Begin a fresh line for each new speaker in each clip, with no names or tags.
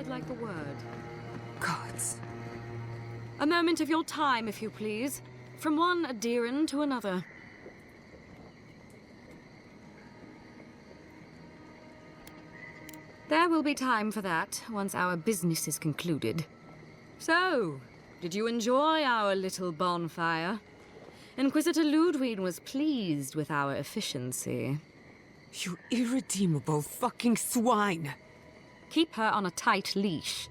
like the word.
Gods.
A moment of your time, if you please. From one adherent to another. There will be time for that once our business is concluded. So, did you enjoy our little bonfire? Inquisitor Ludwig was pleased with our efficiency.
You irredeemable fucking swine!
Keep her on a tight leash.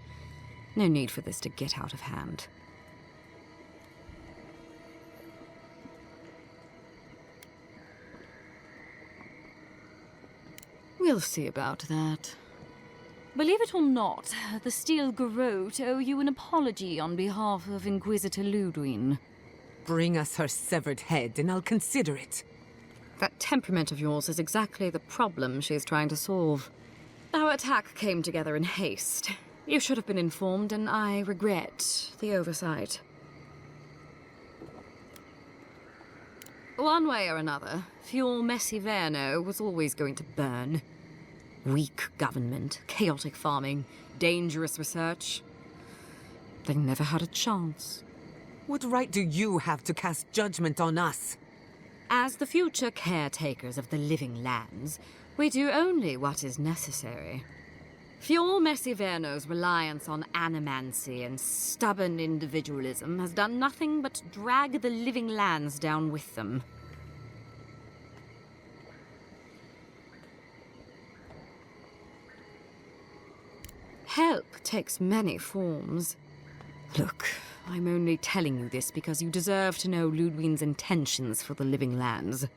No need for this to get out of hand. We'll see about that. Believe it or not, the Stahlgarotte owe you an apology on behalf of Inquisitor Ludwig.
Bring us her severed head and I'll consider it.
That temperament of yours is exactly the problem she's trying to solve. Our attack came together in haste. You should have been informed, and I regret the oversight. One way or another, Fuel Messiverno was always going to burn. Weak government, chaotic farming, dangerous research. They never had a chance.
What right do you have to cast judgment on us?
As the future caretakers of the living lands, we do only what is necessary. Fuel Messiverno's reliance on animancy and stubborn individualism has done nothing but drag the living lands down with them. Help takes many forms. Look, I'm only telling you this because you deserve to know Ludwig's intentions for the living lands.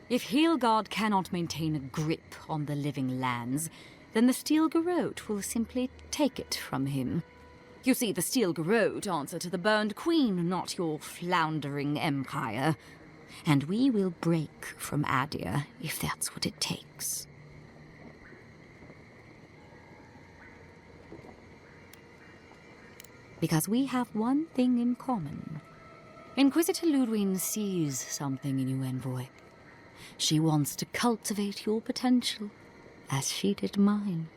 If Heelgard cannot maintain a grip on the living lands, then the Stahlgarotte will simply take it from him. You see, the Stahlgarotte answer to the burned queen, not your floundering empire. And we will break from Adia if that's what it takes. Because we have one thing in common. Inquisitor Ludwig sees something in you, Envoy. She wants to cultivate your potential, as she did mine.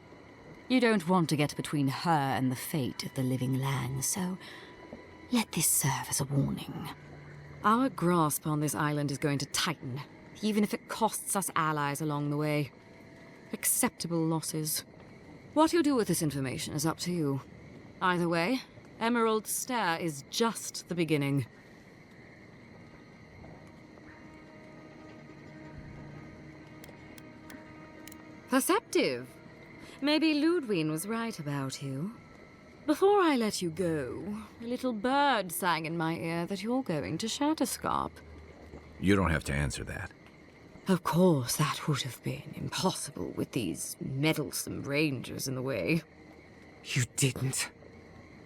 You don't want to get between her and the fate of the living land, so let this serve as a warning. Our grasp on this island is going to tighten, even if it costs us allies along the way. Acceptable losses. What you do with this information is up to you. Either way, Emerald Stair is just the beginning. Perceptive. Maybe Ludwig was right about you. Before I let you go, a little bird sang in my ear that you're going to Shatterscarp.
You don't have to answer that.
Of course, that would have been impossible with these meddlesome rangers in the way.
You didn't.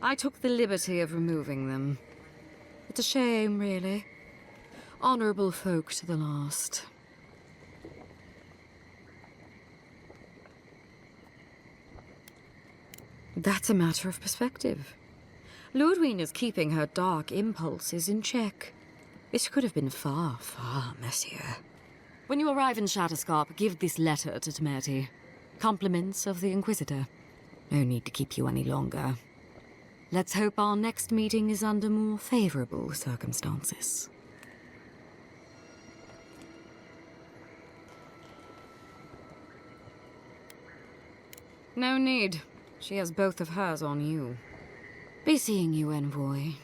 I took the liberty of removing them. It's a shame, really. Honorable folk to the last. That's a matter of perspective. Ludwig is keeping her dark impulses in check. This could have been far, far messier. When you arrive in Shatterscarp, give this letter to Temerti. Compliments of the Inquisitor. No need to keep you any longer. Let's hope our next meeting is under more favorable circumstances. No need. She has both of hers on you. Be seeing you, Envoy.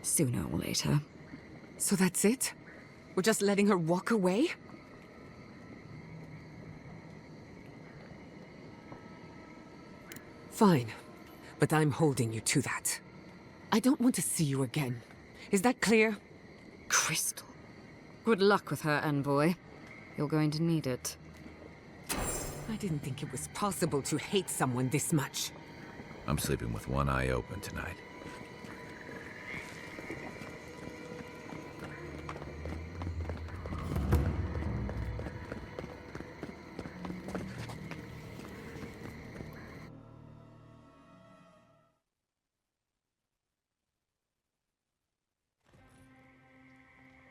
Sooner or later.
So that's it? We're just letting her walk away? Fine. But I'm holding you to that. I don't want to see you again. Is that clear?
Crystal. Good luck with her, Envoy. You're going to need it.
I didn't think it was possible to hate someone this much.
I'm sleeping with one eye open tonight.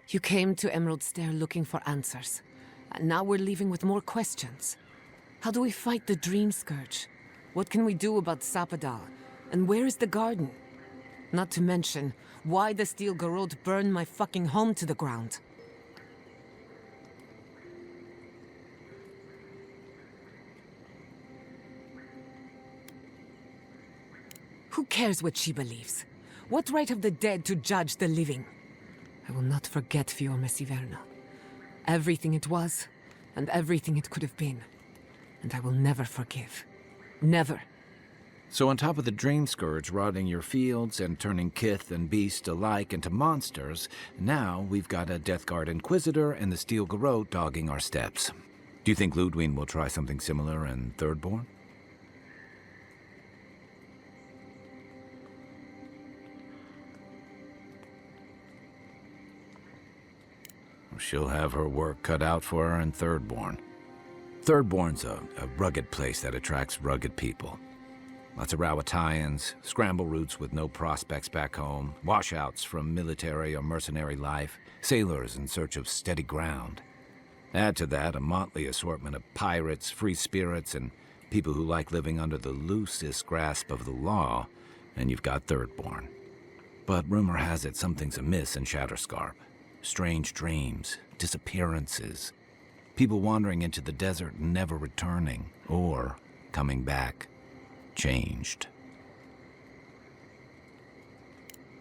You came to Emerald Stair looking for answers. And now we're leaving with more questions. How do we fight the Dream Scourge? What can we do about Sapadal? And where is the garden? Not to mention, why the Stahlgarotte burned my fucking home to the ground. Who cares what she believes? What right have the dead to judge the living? I will not forget Fiorma Siverna. Everything it was, and everything it could have been. And I will never forgive. Never.
So on top of the dream scourge rotting your fields and turning kith and beast alike into monsters, now we've got a Death Guard Inquisitor and the Stahlgarotte dogging our steps. Do you think Ludwig will try something similar in Drittborn? She'll have her work cut out for her in Drittborn. Drittborn's a rugged place that attracts rugged people. Lots of Rawatayans, scramble routes with no prospects back home, washouts from military or mercenary life, sailors in search of steady ground. Add to that a motley assortment of pirates, free spirits, and people who like living under the loosest grasp of the law, and you've got Drittborn. But rumor has it something's amiss in Shatterscarp. Strange dreams, disappearances, people wandering into the desert and never returning, or coming back, changed.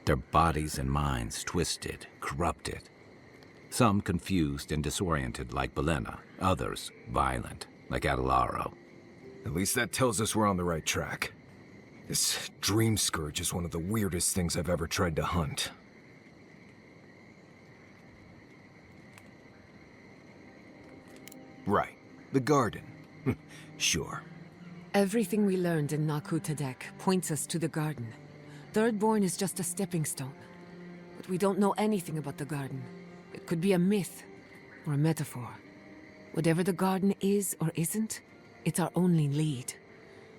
Their bodies and minds twisted, corrupted. Some confused and disoriented like Belena, others violent like Adelaro.
At least that tells us we're on the right track. This dream scourge is one of the weirdest things I've ever tried to hunt. Right. The garden. Sure.
Everything we learned in Nakutadek points us to the garden. Drittborn is just a stepping stone. But we don't know anything about the garden. It could be a myth or a metaphor. Whatever the garden is or isn't, it's our only lead.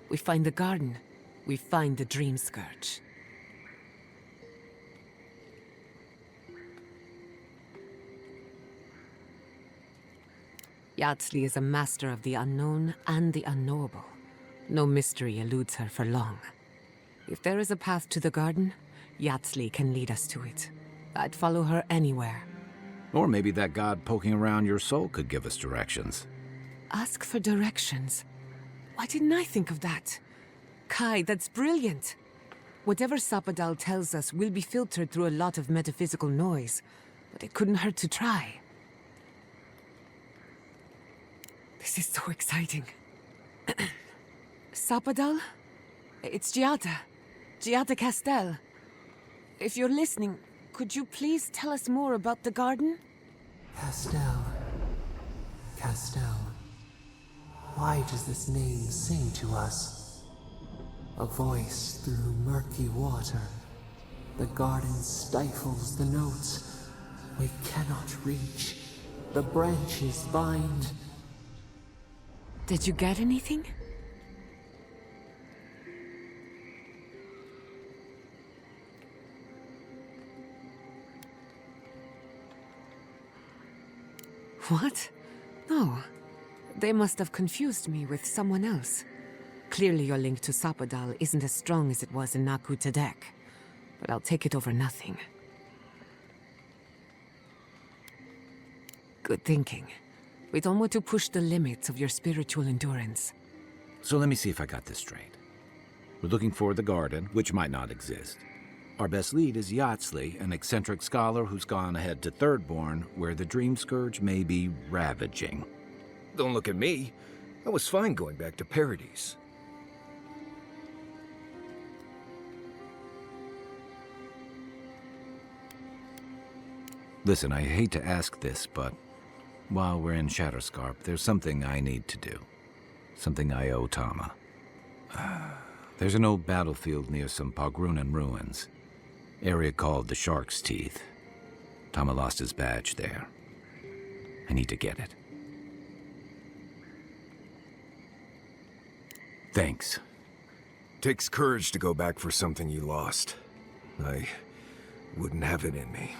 We find the garden, we find the dream scourge. Yatzli is a master of the unknown and the unknowable. No mystery eludes her for long. If there is a path to the garden, Yatzli can lead us to it. I'd follow her anywhere.
Or maybe that god poking around your soul could give us directions.
Ask for directions. Why didn't I think of that? Kai, that's brilliant. Whatever Sapadal tells us will be filtered through a lot of metaphysical noise, but it couldn't hurt to try. This is so exciting. Sapadal? It's Giada. Giada Castel. If you're listening, could you please tell us more about the garden?
Castel. Castel. Why does this name sing to us? A voice through murky water. The garden stifles the notes. We cannot reach. The branches bind.
Did you get anything? What? No. They must have confused me with someone else. Clearly your link to Sapadal isn't as strong as it was in Nakutadek, but I'll take it over nothing. Good thinking. We don't want to push the limits of your spiritual endurance.
So let me see if I got this straight. We're looking for the garden, which might not exist. Our best lead is Yatzli, an eccentric scholar who's gone ahead to Drittborn, where the dream scourge may be ravaging.
Don't look at me. I was fine going back to Paradise.
Listen, I hate to ask this, but while we're in Shatterscarp, there's something I need to do. Something I owe Tama. There's an old battlefield near some Pogrunan ruins. Area called the Shark's Teeth. Tama lost his badge there. I need to get it. Thanks.
Takes courage to go back for something you lost. I wouldn't have it in me.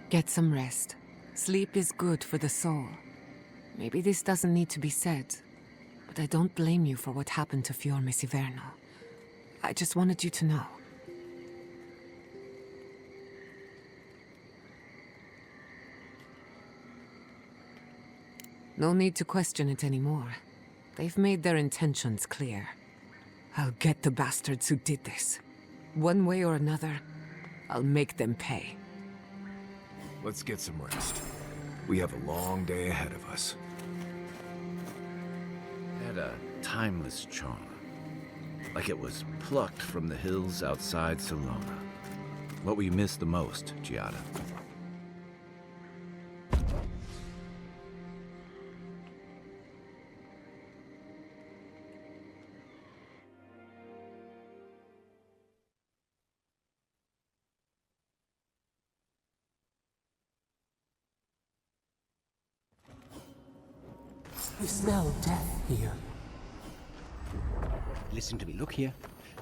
Get some rest. Sleep is good for the soul. Maybe this doesn't need to be said, but I don't blame you for what happened to Fiorme Siverno. I just wanted you to know. No need to question it anymore. They've made their intentions clear. I'll get the bastards who did this. One way or another, I'll make them pay.
Let's get some rest. We have a long day ahead of us.
Had a timeless charm. Like it was plucked from the hills outside Salona. What will you miss the most, Giada?
You smell death here.
Listen to me, look here.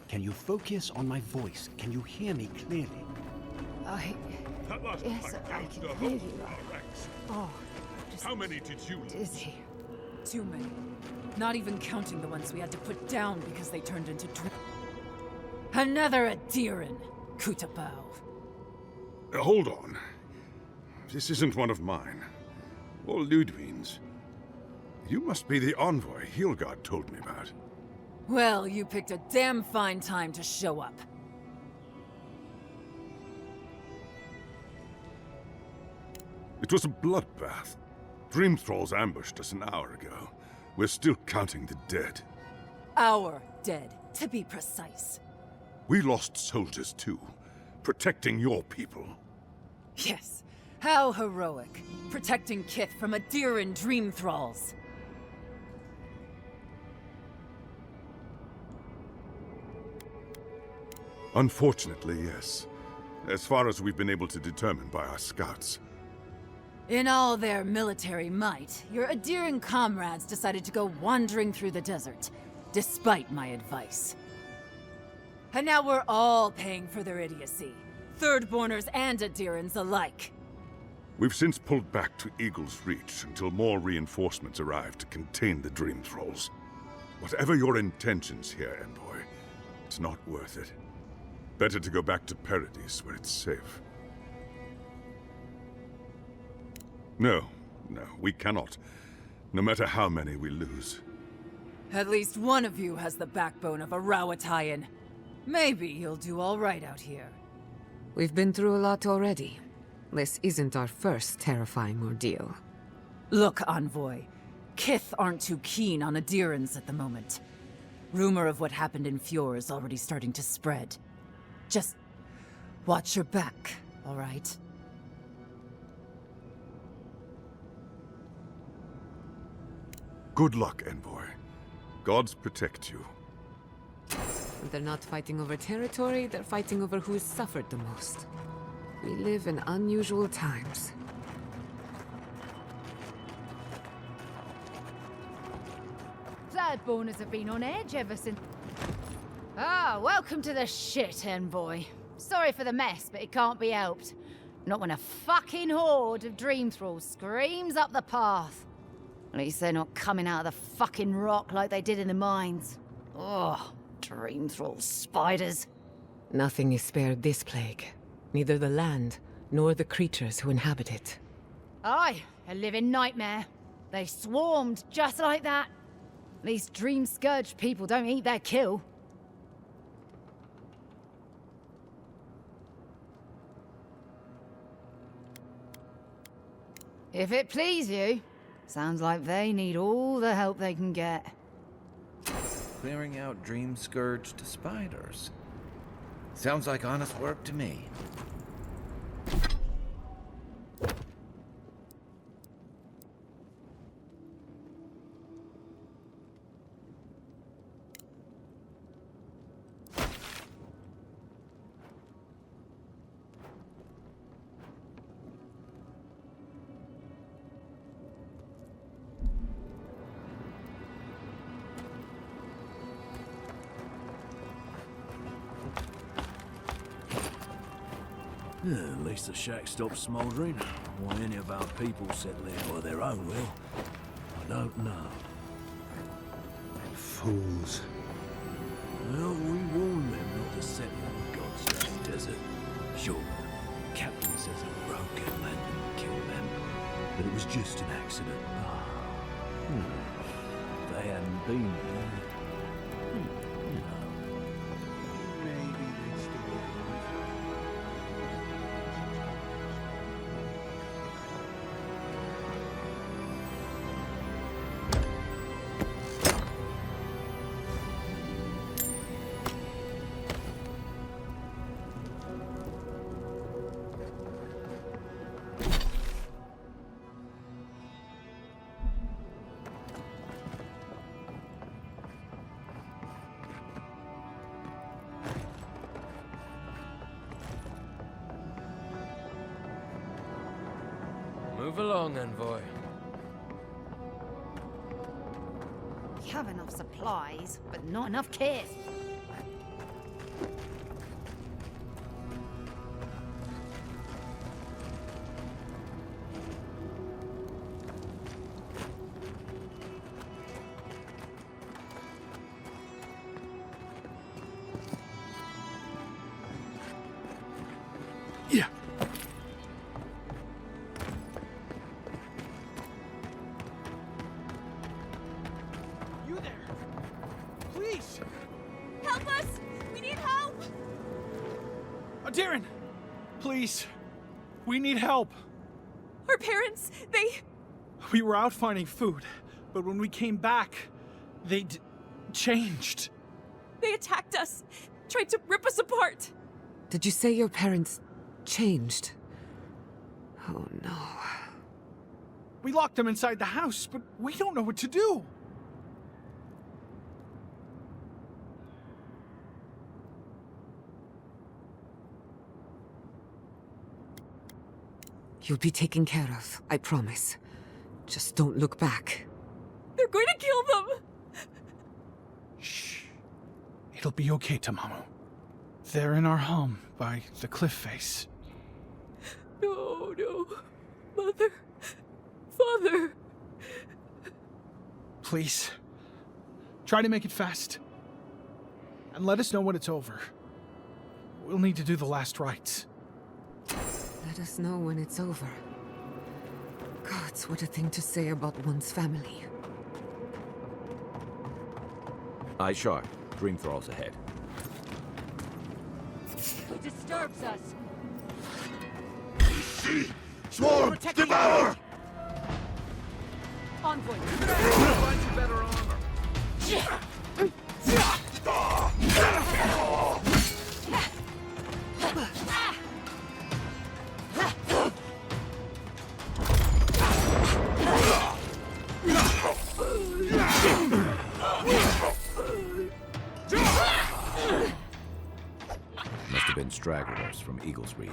Can you focus on my voice? Can you hear me clearly?
Yes, I can hear you. Oh,
How many did you lose?
dizzy.
Too many. Not even counting the ones we had to put down because they turned into Another Adiran, Kutabao.
Hold on. This isn't one of mine. Or Ludwig's. You must be the envoy Hilgard told me about.
Well, you picked a damn fine time to show up.
It was a bloodbath. Dream thralls ambushed us an hour ago. We're still counting the dead.
Our dead, to be precise.
We lost soldiers too, protecting your people.
Yes, how heroic. Protecting Kith from Adiran dream thralls.
Unfortunately, yes. As far as we've been able to determine by our scouts.
In all their military might, your Adiran comrades decided to go wandering through the desert, despite my advice. And now we're all paying for their idiocy. Thirdborners and Adirans alike.
We've since pulled back to Eagle's Reach until more reinforcements arrive to contain the Dream Thralls. Whatever your intentions here, Envoy, it's not worth it. Better to go back to Paradise where it's safe. No, we cannot. No matter how many we lose.
At least one of you has the backbone of a Rawatayan. Maybe you'll do all right out here. We've been through a lot already. This isn't our first terrifying ordeal. Look, Envoy. Kith aren't too keen on Adirans at the moment. Rumor of what happened in Fjord is already starting to spread. Just watch your back, all right?
Good luck, Envoy. Gods protect you.
They're not fighting over territory, they're fighting over who's suffered the most. We live in unusual times.
Bloodborners have been on edge ever since... Ah, welcome to the shit, Envoy. Sorry for the mess, but it can't be helped. Not when a fucking horde of dream thralls screams up the path. At least they're not coming out of the fucking rock like they did in the mines. Ugh, dream thrall spiders.
Nothing is spared this plague. Neither the land, nor the creatures who inhabit it.
Aye, a living nightmare. They swarmed just like that. At least dream scourge people don't eat their kill. If it please you, sounds like they need all the help they can get.
Clearing out dream-scourged spiders. Sounds like honest work to me.
Yeah, at least the shack stopped smouldering. Why any of our people settle in by their own will, I don't know.
fools.
Well, we warned them not to set in God's desert. Sure, Captain says a rogue landing killed them, but it was just an accident. If they hadn't been there,
Maybe they'd still be alive.
Move along, envoy.
We have enough supplies, but not enough kit.
Yeah.
You there? Please!
Help us! We need help!
Oh, Darren! Please! We need help!
Our parents,
We were out finding food, but when we came back, they changed.
they attacked us, tried to rip us apart.
Did you say your parents changed? Oh no.
We locked them inside the house, but we don't know what to do.
You'll be taken care of, I promise. Just don't look back.
They're going to kill them!
Shh. It'll be okay, Tamamu. They're in our home by the cliff face.
No, no. Mother. Father.
Please. Try to make it fast. And let us know when it's over. We'll need to do the last rites.
Let us know when it's over. Gods, what a thing to say about one's family.
Eye sharp. Dream thralls ahead.
It disturbs us.
See! Swarm! Devour!
Envoy.
Find you better armor.
Must have been stragglers from Eagle's Reach.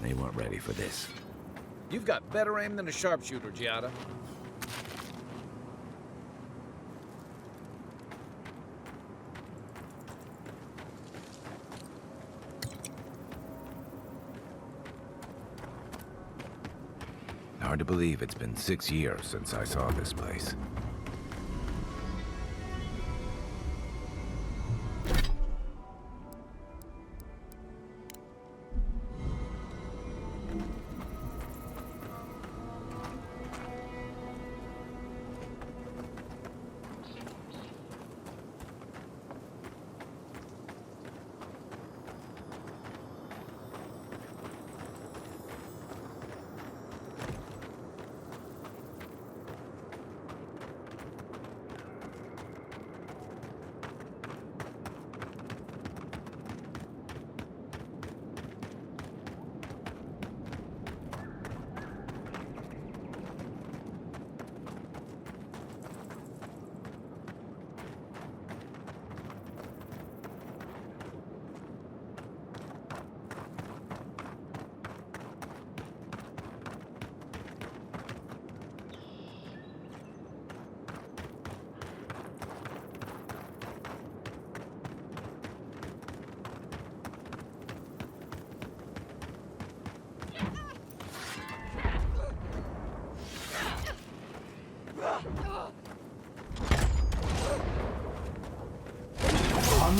They weren't ready for this.
You've got better aim than a sharpshooter, Giada.
Hard to believe it's been 6 years since I saw this place.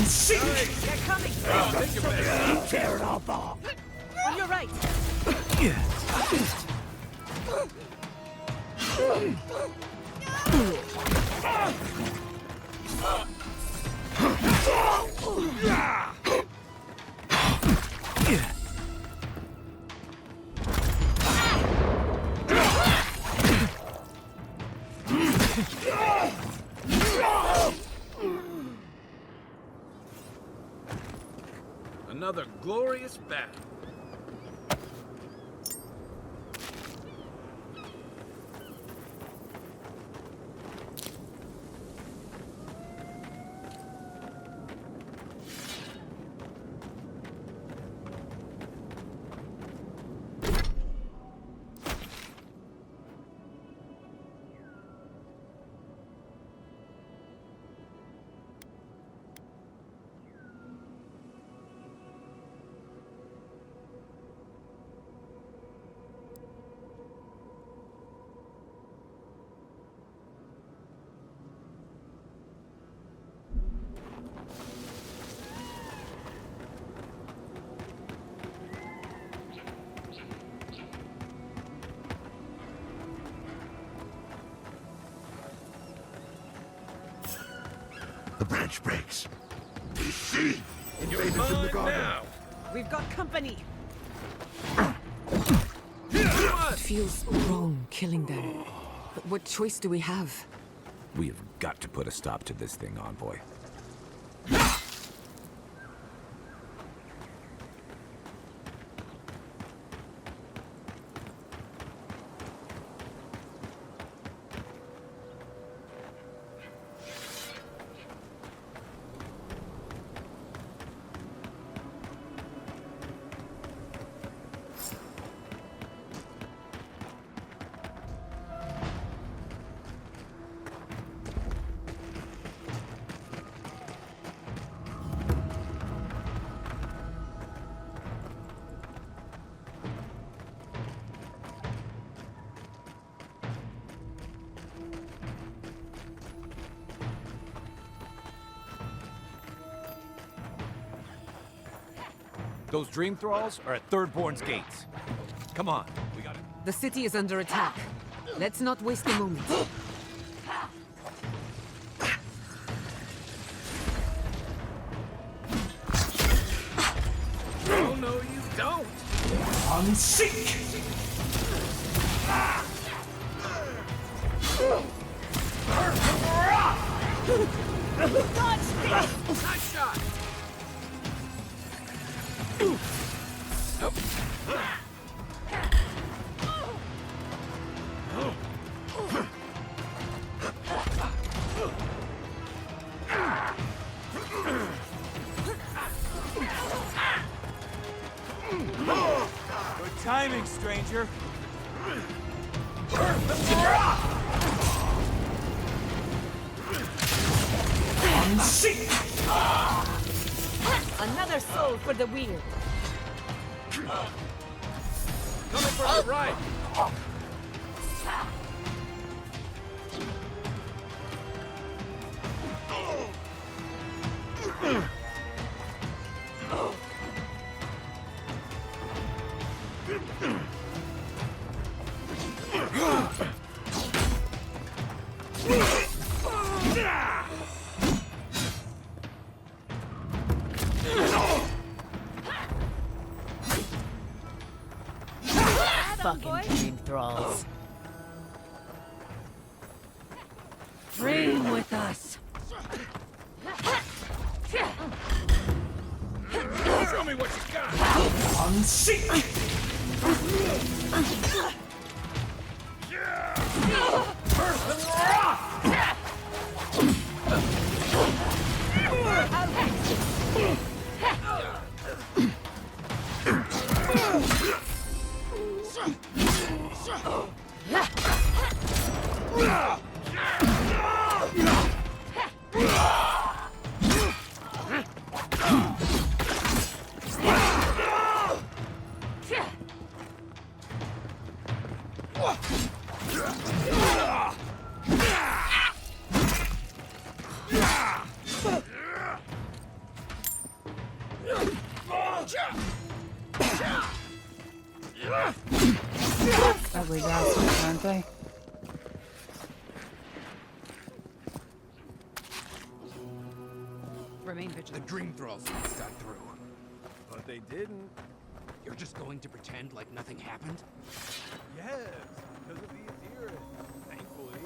They're coming!
Tear it all off!
On your right!
Another glorious battle.
The branch breaks. We see! Invaders in the garden.
Now.
We've got company!
It feels wrong killing them. But what choice do we have?
We have got to put a stop to this thing, Envoy.
Those dream thralls are at Thirdborn's gates. Come on, we got it.
The city is under attack. Let's not waste a moment.
Oh, no, you don't!
Unseek!
Nice shot!
Good timing, stranger.
Unseek!
Another soul for the wheel!
Coming from the right!
Fucking dream thralls.
Dream with us!
Show me what you got!
Unseek!
Ugly bastards, aren't they?
Remain vigilant.
The dream thralls got through.
But they didn't.
You're just going to pretend like nothing happened?
Yes, because of the Eliminiere, thankfully.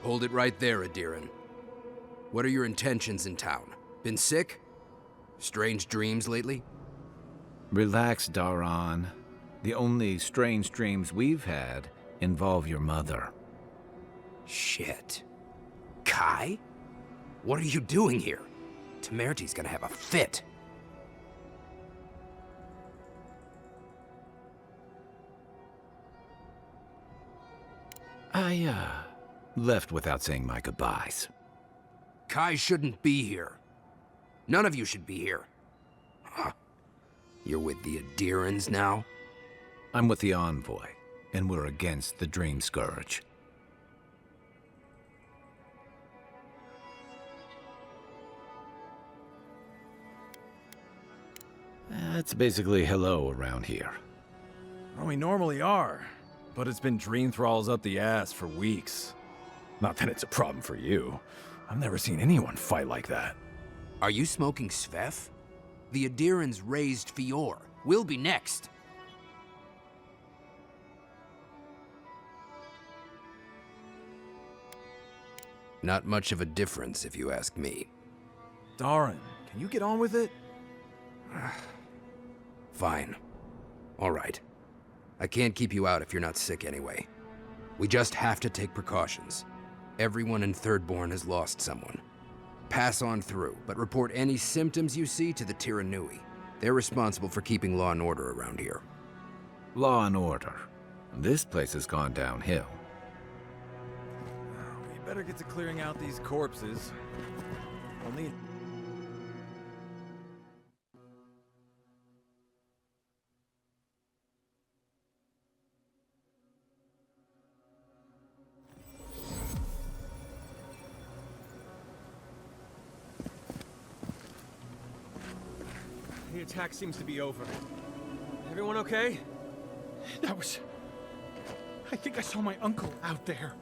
Hold it right there, Adiran. What are your intentions in town? Been sick? Strange dreams lately?
Relax, Daran. The only strange dreams we've had involve your mother.
Shit. Kai? What are you doing here? Temerti's gonna have a fit.
I, left without saying my goodbyes.
Kai shouldn't be here. None of you should be here. Huh. You're with the Adirans now?
I'm with the Envoy, and we're against the Dream Scourge. That's basically hello around here.
Well, we normally are, but it's been dream thralls up the ass for weeks. Not that it's a problem for you. I've never seen anyone fight like that.
Are you smoking Svef? The Adirans raised Fior. We'll be next. Not much of a difference, if you ask me.
Daran, can you get on with it?
Fine. All right. I can't keep you out if you're not sick anyway. We just have to take precautions. Everyone in Thirdborn has lost someone. Pass on through, but report any symptoms you see to the Tiranui. They're responsible for keeping law and order around here.
Law and order. This place has gone downhill.
We better get to clearing out these corpses. I'll need...
The attack seems to be over. Everyone okay?
That was... I think I saw my uncle out there.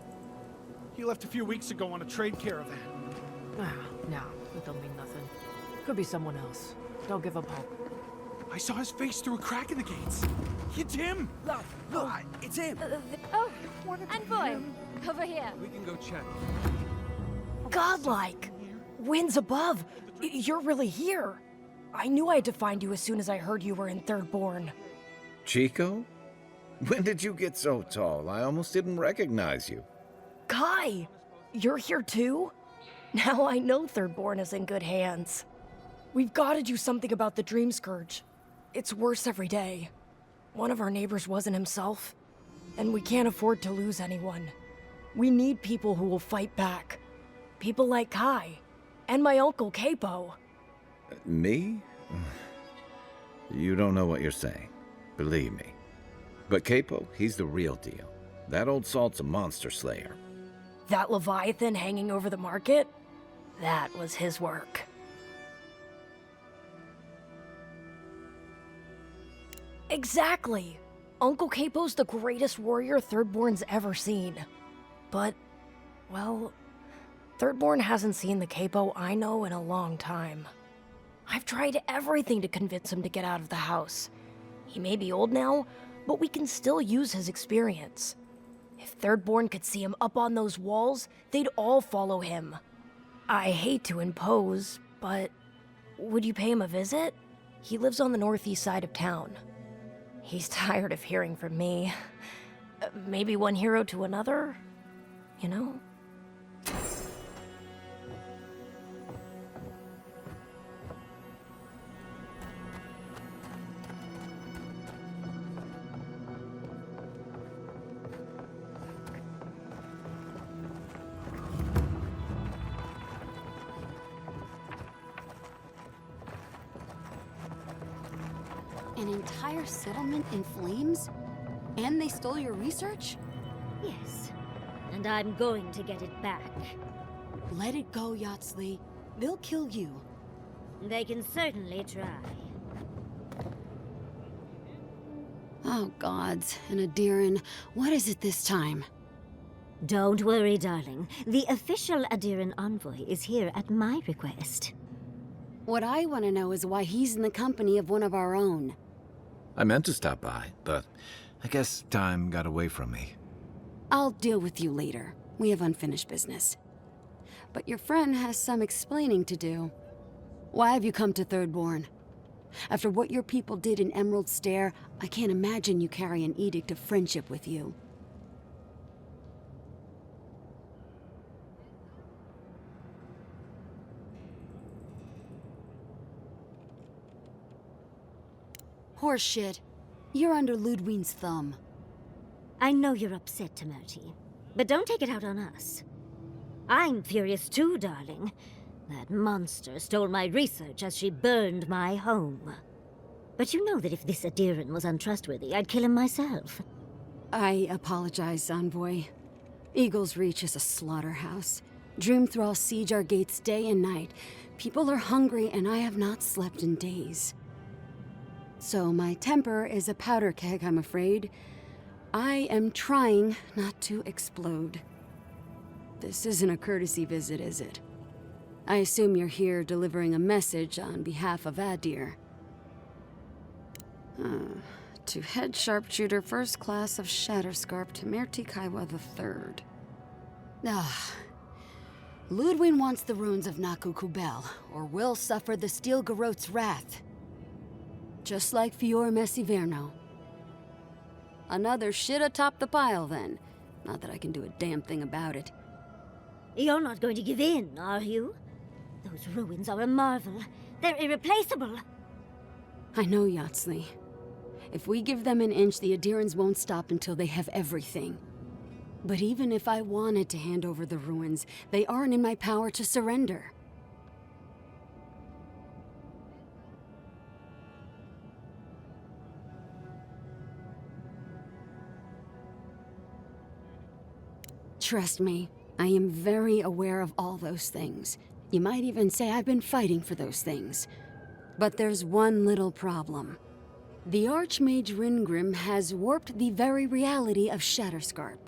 He left a few weeks ago on a trade caravan.
No, it don't mean nothing. Could be someone else. Don't give up hope.
I saw his face through a crack in the gates. It's him!
Look, it's him!
Oh, Envoy! Over here.
We can go check.
Godlike! Winds above! You're really here! I knew I had to find you as soon as I heard you were in Thirdborn.
Chiko? When did you get so tall? I almost didn't recognize you.
Kai! You're here too? Now I know Thirdborn is in good hands. We've got to do something about the Dream Scourge. It's worse every day. One of our neighbors wasn't himself, and we can't afford to lose anyone. We need people who will fight back. People like Kai, and my uncle Capo.
Me? You don't know what you're saying. Believe me. But Capo, he's the real deal. That old salt's a monster slayer.
That Leviathan hanging over the market? That was his work. Exactly! Uncle Capo's the greatest warrior Thirdborn's ever seen. But, well, Thirdborn hasn't seen the Capo I know in a long time. I've tried everything to convince him to get out of the house. He may be old now, but we can still use his experience. If Thirdborn could see him up on those walls, they'd all follow him. I hate to impose, but would you pay him a visit? He lives on the northeast side of town. He's tired of hearing from me. Maybe one hero to another, you know?
An entire settlement in flames? And they stole your research?
Yes. And I'm going to get it back.
Let it go, Yatzli. They'll kill you.
They can certainly try.
Oh, gods. And Adiran, what is it this time?
Don't worry, darling. The official Adiran envoy is here at my request.
What I want to know is why he's in the company of one of our own.
I meant to stop by, but I guess time got away from me.
I'll deal with you later. We have unfinished business. But your friend has some explaining to do. Why have you come to Thirdborn? After what your people did in Emerald Stair, I can't imagine you carry an edict of friendship with you. Horseshit. You're under Ludwine's thumb.
I know you're upset, Temerti, but don't take it out on us. I'm furious too, darling. That monster stole my research as she burned my home. But you know that if this Adiran was untrustworthy, I'd kill him myself.
I apologize, Envoy. Eagle's Reach is a slaughterhouse. Dreamthralls siege our gates day and night. People are hungry, and I have not slept in days. So my temper is a powder keg, I'm afraid. I am trying not to explode. This isn't a courtesy visit, is it? I assume you're here delivering a message on behalf of Adir. To Head Sharpshooter, First Class of Shatterscarp, Temerti Kaiwa III. Ludwine wants the ruins of Naku Kubel, or will suffer the Stahlgarotte's wrath. Just like Fior Messiverno. Another shit atop the pile, then. Not that I can do a damn thing about it.
You're not going to give in, are you? Those ruins are a marvel. They're irreplaceable.
I know, Yatzli. If we give them an inch, the Adirans won't stop until they have everything. But even if I wanted to hand over the ruins, they aren't in my power to surrender. Trust me, I am very aware of all those things. You might even say I've been fighting for those things. But there's one little problem. The Archmage Ringrim has warped the very reality of Shatterscarp.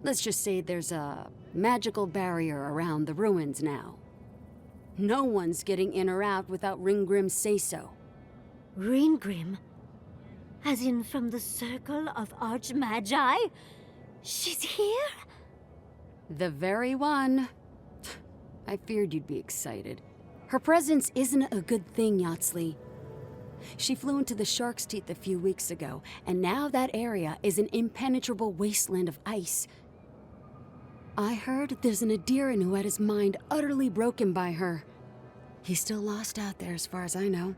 Let's just say there's a magical barrier around the ruins now. No one's getting in or out without Ringgrim's say-so.
Ringgrim? As in from the Circle of Archmagi? She's here?
The very one. I feared you'd be excited. Her presence isn't a good thing, Yatzli. She flew into the Shark's Teeth a few weeks ago, and now that area is an impenetrable wasteland of ice. I heard there's an Adiran who had his mind utterly broken by her. He's still lost out there as far as I know.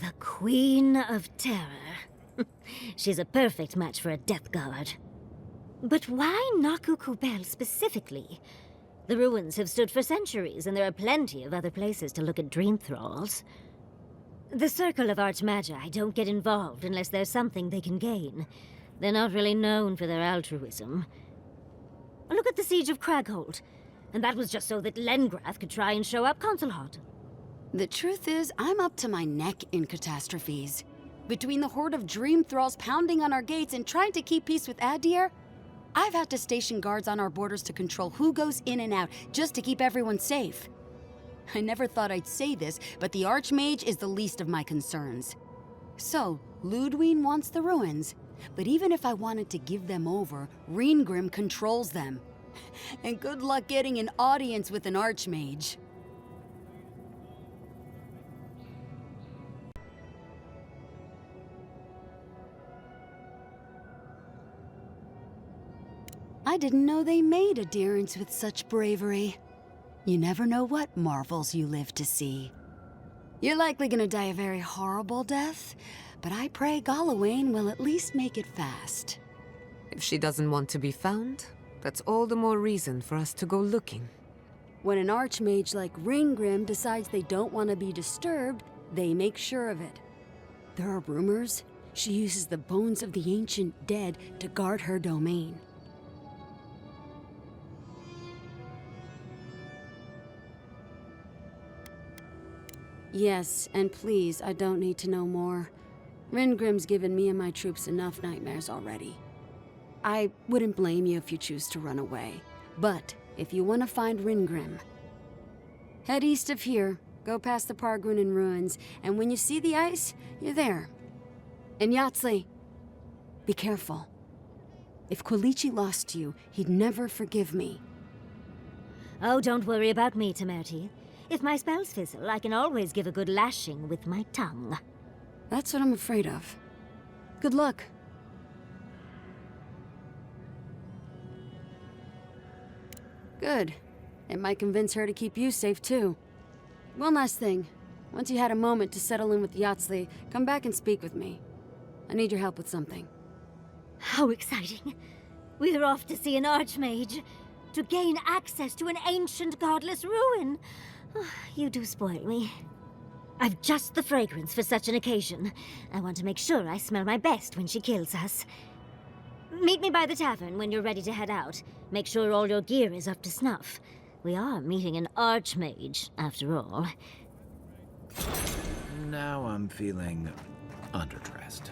The Queen of Terror. She's a perfect match for a Death Guard. But why Naku Kubel specifically? The ruins have stood for centuries, and there are plenty of other places to look at dream thralls. The Circle of Archmagi don't get involved unless there's something they can gain. They're not really known for their altruism. Look at the Siege of Cragholt. And that was just so that Lengrath could try and show up Consulhot.
The truth is, I'm up to my neck in catastrophes. Between the horde of dream thralls pounding on our gates and trying to keep peace with Adir, I've had to station guards on our borders to control who goes in and out, just to keep everyone safe. I never thought I'd say this, but the Archmage is the least of my concerns. So, Ludwine wants the ruins, but even if I wanted to give them over, Ringrim controls them. And good luck getting an audience with an Archmage. I didn't know they made Adirans with such bravery. You never know what marvels you live to see. You're likely gonna die a very horrible death, but I pray Galawain will at least make it fast.
If she doesn't want to be found, that's all the more reason for us to go looking.
When an archmage like Ringgrim decides they don't want to be disturbed, they make sure of it. There are rumors she uses the bones of the ancient dead to guard her domain. Yes, and please, I don't need to know more. Ringgrim's given me and my troops enough nightmares already. I wouldn't blame you if you choose to run away. But if you want to find Ringgrim, head east of here, go past the Pargrunen ruins, and when you see the ice, you're there. And Yatzli, be careful. If Quilichi lost you, he'd never forgive me.
Oh, don't worry about me, Temerti. If my spells fizzle, I can always give a good lashing with my tongue.
That's what I'm afraid of. Good luck. Good. It might convince her to keep you safe, too. One last thing. Once you had a moment to settle in with Yatzli, come back and speak with me. I need your help with something.
How exciting. We're off to see an archmage. To gain access to an ancient godless ruin. You do spoil me. I've just the fragrance for such an occasion. I want to make sure I smell my best when she kills us. Meet me by the tavern when you're ready to head out. Make sure all your gear is up to snuff. We are meeting an archmage, after all.
Now I'm feeling underdressed.